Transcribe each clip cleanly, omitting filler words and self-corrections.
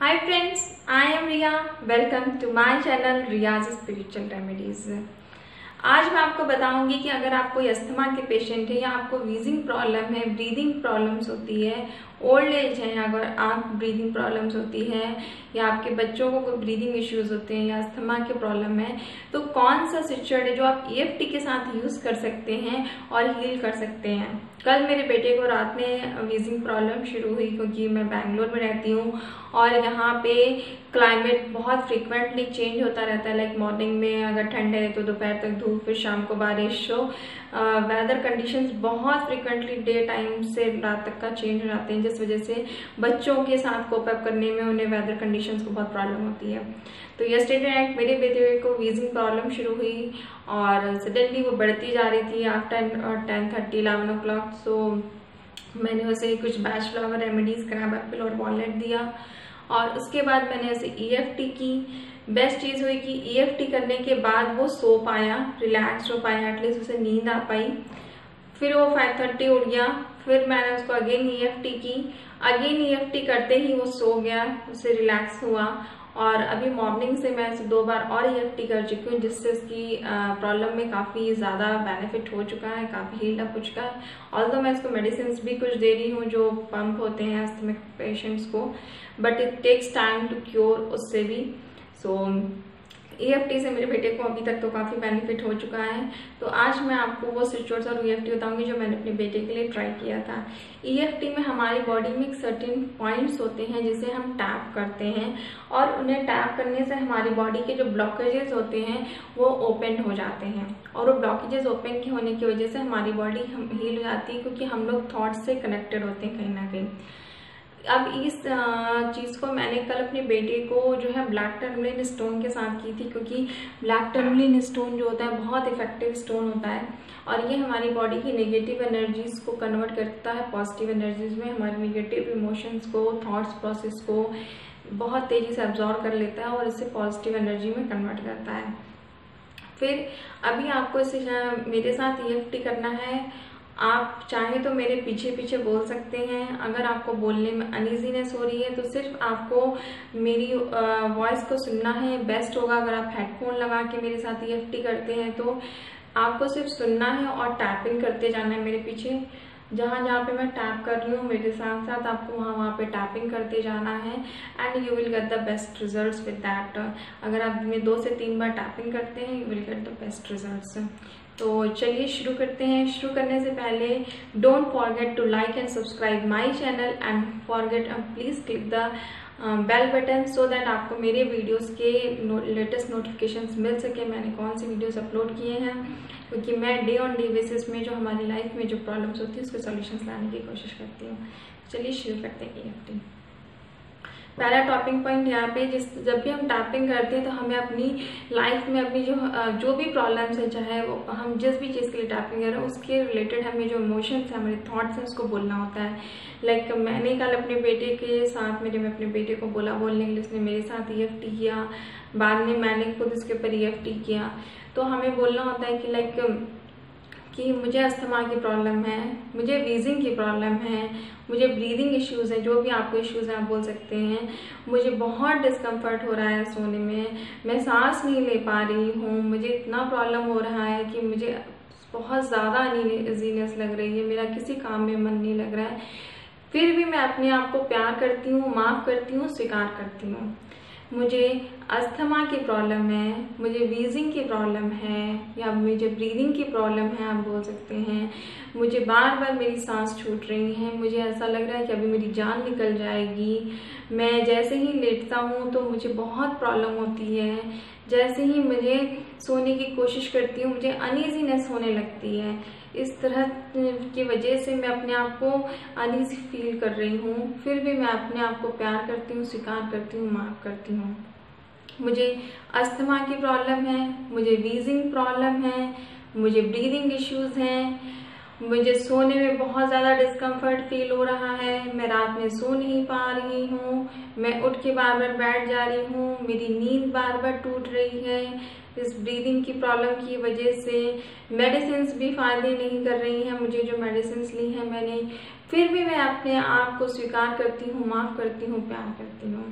Hi friends, I am Riya. Welcome to my channel Riya's Spiritual Remedies. आज मैं आपको बताऊंगी कि अगर आप कोई अस्थमा के पेशेंट है या आपको वीजिंग प्रॉब्लम है, ब्रीदिंग प्रॉब्लम्स होती है, ओल्ड एज है, अगर आप ब्रीदिंग प्रॉब्लम्स होती है या आपके बच्चों को कोई ब्रीदिंग इश्यूज होते हैं या अस्थमा के प्रॉब्लम है, तो कौन सा सिचुएशन है जो आप EFT के साथ यूज कर सकते हैं और हील कर सकते हैं। कल मेरे बेटे को रात में वीजिंग प्रॉब्लम शुरू हुई क्योंकि मैं बैंगलोर में रहती हूँ और यहाँ पे क्लाइमेट बहुत फ्रिक्वेंटली चेंज होता रहता है। लाइक मॉर्निंग में अगर ठंड है तो दोपहर तक धूप, फिर शाम को बारिश। तो वेदर कंडीशंस बहुत फ्रिक्वेंटली डे टाइम से रात तक का चेंज हो जाते हैं, जिस वजह से बच्चों के साथ कोप अप करने में उन्हें वेदर कंडीशंस को बहुत प्रॉब्लम होती है। तो यस्टरडे नाइट मेरे बेटे को वीजिंग प्रॉब्लम शुरू हुई और सडनली वो बढ़ती जा रही थी आफ्टर 10:30 11 o'clock। सो मैंने उसे कुछ batch flower remedies, crab Apple और वॉलनट दिया और उसके बाद मैंने उसे EFT की। बेस्ट चीज़ हुई कि EFT करने के बाद वो सो पाया, रिलैक्स हो पाया, एटलीस्ट उसे नींद आ पाई। फिर वो 5:30 उठ गया, फिर मैंने उसको अगेन EFT की। अगेन EFT करते ही वो सो गया, उसे रिलैक्स हुआ और अभी मॉर्निंग से मैं उसे 2 बार और EFT कर चुकी हूँ, जिससे उसकी प्रॉब्लम में काफ़ी ज़्यादा बेनिफिट हो चुका है, काफ़ी हील्ड अप हो चुका है। ऑल्दो मैं इसको मेडिसिन भी कुछ दे रही हूँ जो पंप होते हैं अस्थमिक पेशेंट्स को, but it takes time to cure उससे भी। सो EFT से मेरे बेटे को अभी तक तो काफ़ी बेनिफिट हो चुका है। तो आज मैं आपको वो सिचुएशन और EFT बताऊंगी जो मैंने अपने बेटे के लिए ट्राई किया था। EFT में हमारी बॉडी में एक सर्टेन पॉइंट्स होते हैं जिसे हम टैप करते हैं और उन्हें टैप करने से हमारी बॉडी के जो ब्लॉकेजेस होते हैं वो ओपन हो जाते हैं और वो ब्लॉकेजेस ओपन होने की वजह से हमारी बॉडी हील हो जाती है, क्योंकि हम लोग थॉट्स से कनेक्टेड होते हैं कहीं ना कहीं। अब इस चीज़ को मैंने कल अपने बेटे को जो है ब्लैक टर्मलिन स्टोन के साथ की थी, क्योंकि ब्लैक टर्मलिन स्टोन जो होता है बहुत इफेक्टिव स्टोन होता है और ये हमारी बॉडी की नेगेटिव एनर्जीज को कन्वर्ट करता है पॉजिटिव एनर्जीज में। हमारे नेगेटिव इमोशंस को, थॉट्स प्रोसेस को बहुत तेज़ी से अब्जॉर्व कर लेता है और इसे पॉजिटिव एनर्जी में कन्वर्ट करता है। फिर अभी आपको इसे मेरे साथ EFT करना है। आप चाहे तो मेरे पीछे पीछे बोल सकते हैं। अगर आपको बोलने में अनइजीनेस हो रही है तो सिर्फ आपको मेरी वॉइस को सुनना है। बेस्ट होगा अगर आप हेडफोन लगा के मेरे साथ EFT करते हैं तो आपको सिर्फ सुनना है और टैपिंग करते जाना है मेरे पीछे। जहाँ जहाँ पे मैं टैप कर रही हूँ मेरे साथ साथ आपको वहाँ पे टैपिंग करते जाना है and you will get the best results with that. अगर आप दिन में 2 से 3 बार टैपिंग करते हैं you will get the best results. तो चलिए शुरू करते हैं। शुरू करने से पहले don't forget to like and subscribe my channel and forget please click the bell button so that आपको मेरे वीडियोस के लेटेस्ट नोटिफिकेशंस मिल सके, मैंने कौन सी वीडियोस अपलोड किए हैं, क्योंकि मैं डे ऑन डे बेसिस में जो हमारी लाइफ में जो प्रॉब्लम्स होती है उसके सॉल्यूशंस लाने की कोशिश करती हूँ। चलिए शुरू करते हैं EFT। पहला टॉपिंग पॉइंट यहाँ पे जब भी हम टैपिंग करते हैं तो हमें अपनी लाइफ में अपनी जो भी प्रॉब्लम्स है, चाहे वो हम जिस भी चीज़ के लिए टैपिंग कर रहे हैं उसके रिलेटेड हमें जो इमोशंस है, हमारे थॉट्स हैं, उसको बोलना होता है। लाइक मैंने कल अपने बेटे के साथ मैं अपने बेटे को बोला बोलने के लिए, उसने मेरे साथ EFT किया, बाद में मैंने खुद इसके ऊपर EFT किया। तो हमें बोलना होता है कि मुझे अस्थमा की प्रॉब्लम है, मुझे वीजिंग की प्रॉब्लम है, मुझे ब्रीदिंग इश्यूज़ है, जो भी आपको इश्यूज़ हैं आप बोल सकते हैं, मुझे बहुत डिस्कम्फर्ट हो रहा है सोने में, मैं सांस नहीं ले पा रही हूँ, मुझे इतना प्रॉब्लम हो रहा है कि मुझे बहुत ज़्यादा अनईजीनेस लग रही है, मेरा किसी काम में मन नहीं लग रहा है। फिर भी मैं अपने आप को प्यार करती हूँ, माफ़ करती हूँ, स्वीकार करती हूँ। मुझे अस्थमा की प्रॉब्लम है, मुझे वीजिंग की प्रॉब्लम है या मुझे ब्रीदिंग की प्रॉब्लम है आप बोल सकते हैं, मुझे बार बार मेरी सांस छूट रही है, मुझे ऐसा लग रहा है कि अभी मेरी जान निकल जाएगी, मैं जैसे ही लेटता हूँ तो मुझे बहुत प्रॉब्लम होती है, जैसे ही मुझे सोने की कोशिश करती हूँ मुझे अनईजीनेस होने लगती है। इस तरह की वजह से मैं अपने आप को अनईजी फील कर रही हूँ। फिर भी मैं अपने आप को प्यार करती हूँ, स्वीकार करती हूँ, माफ़ करती हूँ। मुझे अस्थमा की प्रॉब्लम है, मुझे वीजिंग प्रॉब्लम है, मुझे ब्रीदिंग इश्यूज़ हैं, मुझे सोने में बहुत ज़्यादा डिस्कम्फर्ट फील हो रहा है, मैं रात में सो नहीं पा रही हूँ, मैं उठ के बार बार बैठ जा रही हूँ, मेरी नींद बार बार टूट रही है। इस ब्रीदिंग की प्रॉब्लम की वजह से मेडिसिन्स भी फ़ायदे नहीं कर रही हैं मुझे, जो मेडिसिन्स ली हैं मैंने। फिर भी मैं अपने आप को स्वीकार करती हूँ, माफ़ करती हूँ, प्यार करती हूँ।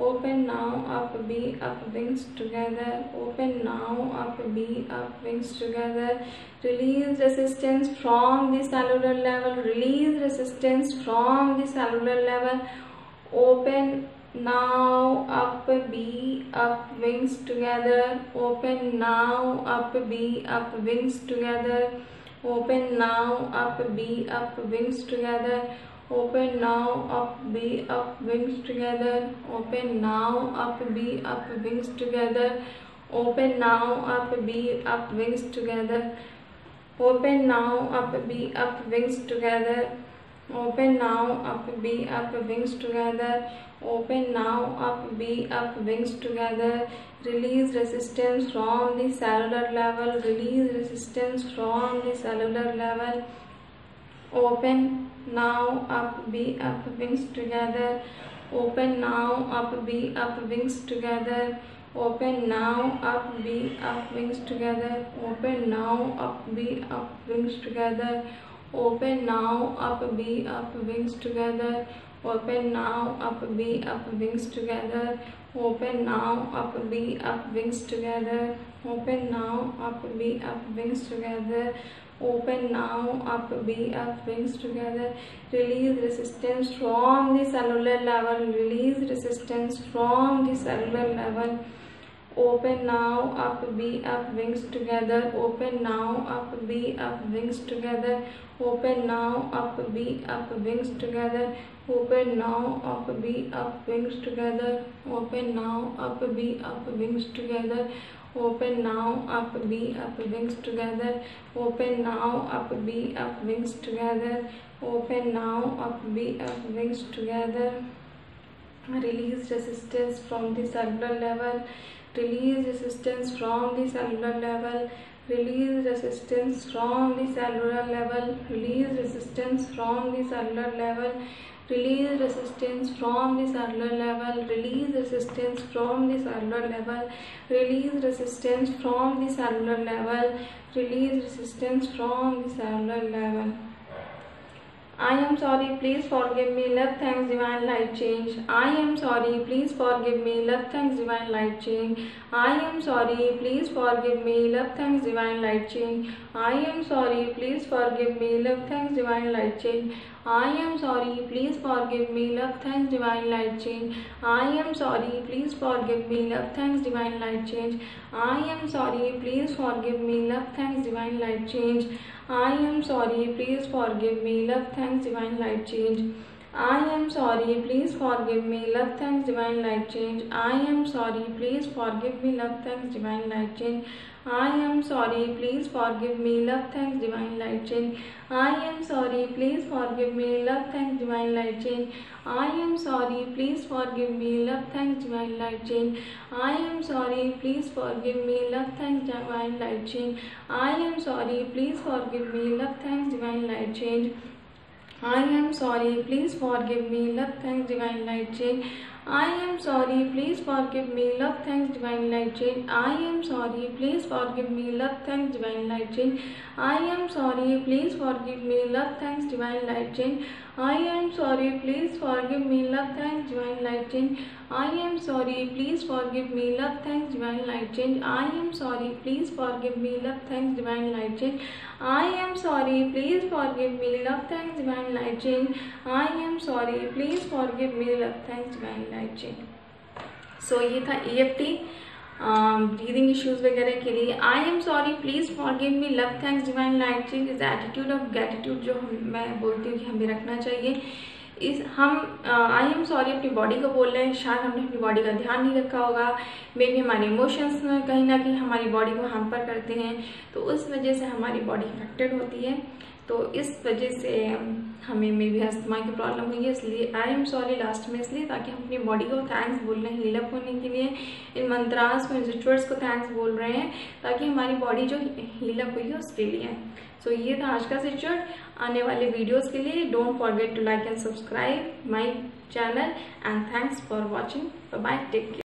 Open now, up, B, up, wings together. Open now, up, B, up, wings together. Release resistance from the cellular level. Release resistance from the cellular level. Open now, up, B, up, wings together. Open now, up, B, up, wings together. Open now, up, B, up, wings together. Open now, up, B, up, wings together. Open now, up, B, up, wings together. Open now, up, B, up, wings together. Open now, up, B, up, wings together. Open now, up, B, up, wings together. Open now, up, B, up, wings together. Release resistance from the cellular level. Release resistance from the cellular level. Open now, up, B, up, wings together. Open now, up, B, up, wings together. Open now, up, B, up, wings together. Open now, up, B, up, wings together. Open now, up, B, up, wings together. Open now, up, B, up, wings together. Open now, up, B, up, wings together. Open now, up, B, up, wings together. Open now, up, B, up, wings together. Release resistance from the cellular level. Release resistance from the cellular level. Open now, up, B, up, wings together. Open now, up, B, up, wings together. Open now, up, B, up, wings together. Open now, up, B, up, wings together. Open now, up, B, up, wings together. Open now, up, B, up, wings together. Open now, up, B, up, wings together. Open now, up, B, up, wings together. Release resistance from the cellular level. Release resistance from the cellular level. Release resistance from the cellular level. Release resistance from the cellular level. Release resistance from the cellular level. Release resistance from the cellular level. Release resistance from the cellular level. Release resistance from the cellular level. I am sorry, please forgive me, love, thanks, divine light change. I am sorry, please forgive me, love, thanks, divine light change. I am sorry, please forgive me, love, thanks, divine light change. I am sorry, please forgive me, love, thanks, divine light change. I am sorry, please forgive me, love, thanks, divine light change. I am sorry, please forgive me, love, thanks, divine light change. I am sorry, please forgive me, love, thanks, divine light change. I am sorry, please forgive me, love, thanks, divine light change. I am sorry, please forgive me, love, thanks, divine light change. I am sorry, please forgive me, love, thanks, divine light change. I am sorry, please forgive me, love, thanks, divine light change. I am sorry, please forgive me, love, thanks, divine light change. I am sorry, please forgive me, love, thanks, divine light change. I am sorry, please forgive me, love, thanks, divine light change. I am sorry, please forgive me, love, thanks, divine light change. I am sorry, please forgive me, love, thanks, divine light change. I am sorry, please forgive me, love, thanks, divine light change. I am sorry, please forgive me, love, thanks, divine light change. I am sorry, please forgive me, love, thanks, divine light change. I am sorry, please forgive me, love, thanks, divine light change. I am sorry, please forgive me, love, thanks, divine light change. I am sorry, please forgive me, love, thanks, divine light change. I am sorry, please forgive me, love, thanks, divine light change. I am sorry, please forgive me, love, thanks, divine light change. So ये था EFT breathing issues वगैरह के लिए. I am sorry, please forgive me, love, thanks, divine light change. इस attitude of gratitude जो मैं बोलती हूँ कि हमें रखना चाहिए. हम आई एम सॉरी अपनी बॉडी को बोल रहे हैं. शायद हमने अपनी बॉडी का ध्यान नहीं रखा होगा. मे भी हमारे इमोशंस कहीं ना कहीं हमारी बॉडी को हैम्पर करते हैं, तो उस वजह से हमारी बॉडी अफेक्टेड होती है. तो इस वजह से हमें मे भी अस्थमा की प्रॉब्लम हुई है. इसलिए आई एम सॉरी लास्ट में, इसलिए ताकि हम अपनी बॉडी को थैंक्स बोल रहे हैं हील अप होने के लिए. इन मंत्रास में रिचुअल्स को थैंक्स बोल रहे हैं ताकि हमारी बॉडी जो हील अप हुई है उसके लिए. सो ये था आज का रिचुअल. आने वाले वीडियोस के लिए don't forget to like and subscribe my channel and thanks for watching. Bye, take care.